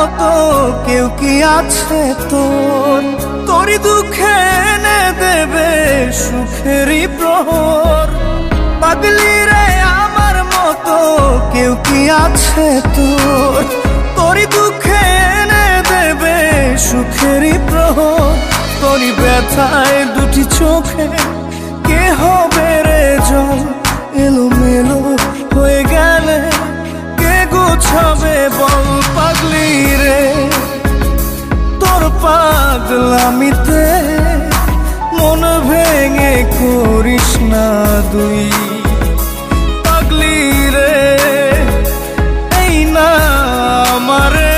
মতো কেউ কি আছে তোর? তোরই দুঃখে এনে দেবে সুখেরই প্রহর। পাগলি রে আমার মতো কেউ কি আছে তোর? তোরই দুঃখে এনে দেবে সুখেরই প্রহর। তোরই ব্যথায় দুটি চোখে কে হবে রে জল? এলোমেলো হয়ে গেলে কে গোছাবে বল? পাগলি রে তোর পাগলামিতে মন ভেঙে করিস না দুই। পাগলি রে এই না আমারে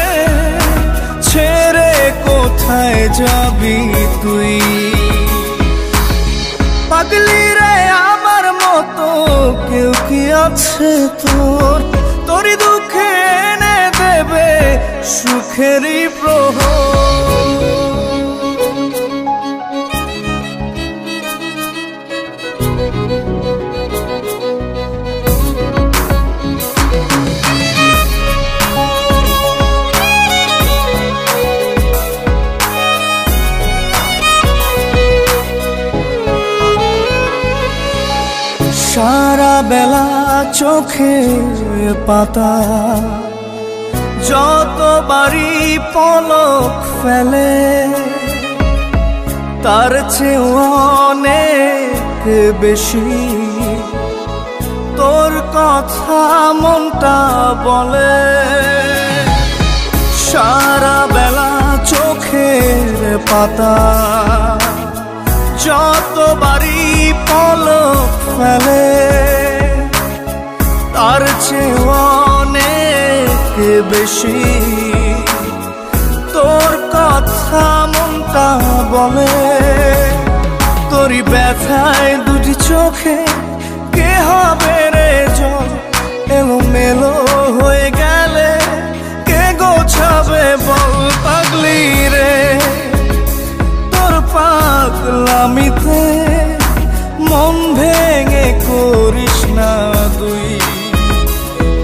ছেড়ে কোথায় যাবি তুই? পাগলি রে আমার মতো কেউ কি আছে তোর? তোরই দুঃখে এনে দেবে সুখেরই প্রহর। সারা বেলা চোখে পাতা যতবারই পলক ফেলে, তার চেয়ে অনেক বেশি তোর কথা মনটা বলে। সারা বেলা চোখের পাতা যতবারই পলক ফেলে, তার চেয়ে অনেক বেশি তোর কথা মনটা বলে। তোরই ব্যথায় দুটি চোখে কে হবে রে জল? এলোমেলো হয়ে গেলে কে গোছাবে বল? পাগলি রে তোর পাগলামিতে মন ভেঙে করিস না দুই।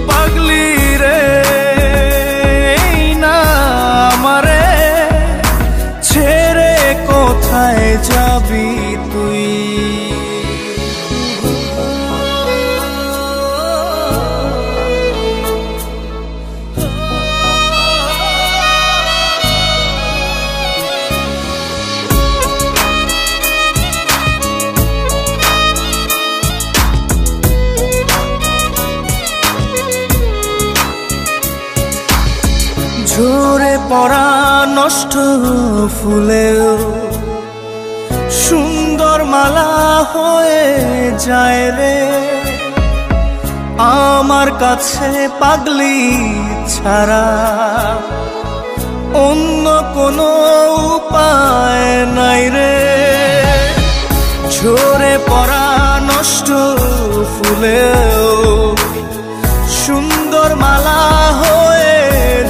পাগলি রে এই না আমারে ছেড়ে কোথায় যাবি তুই? ঝরে পড়া নষ্ট ফুলেও সুন্দর মালা হয়ে যায় রে আমার কাছে। পাগলি ছাড়া অন্য কোনো উপায় নাই রে। ঝরে পড়া নষ্ট ফুলেও সুন্দর মালা হয়ে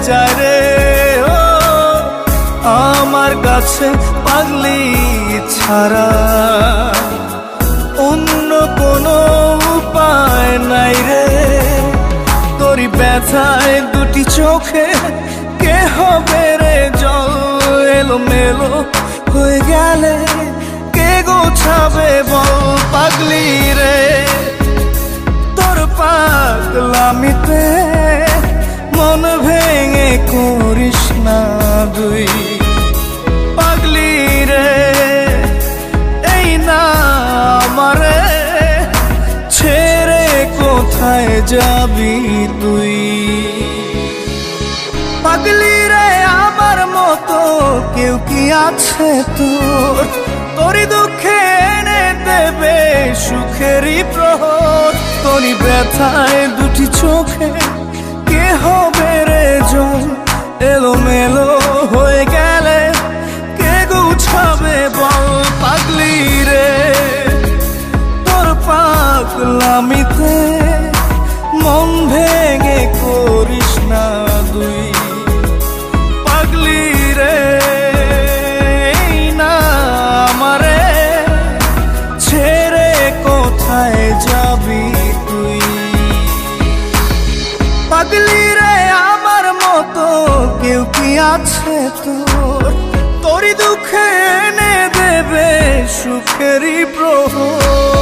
যায় রে আমার কাছে। পাগলি ছাড়া অন্য কোনো উপায় নাই রে। তোরই ব্যথায় দুটি চোখে কে হবে রে জল? এলোমেলো হয়ে গেলে কে গোছাবে বল? পাগলি রে তোর পাগলামিতে মন ভেঙে করিস না দুই। পাগলি রে এই না আমারে ছেড়ে কোথায় যাবি তুই? পাগলি রে আমার মতো কেউ কি আছে তোর? তোরই দুঃখে এনে দেবে সুখেরই প্রহর। তোরই ব্যথায় দুটি চোখে কে হবে রে জল? এলোমেলো হয়ে গেলে কে গুছাবে বল? পাগলি রে তোর পাগলামিতে মন ভেঙে করিস না দুই। পাগলি রে এই না আমারে ছেড়ে কোথায় যাবি তুই? পাগলি রে আমার মতো কেউ কি আছে তোরই দুঃখে এনে দেবে সুখেরই প্রহর।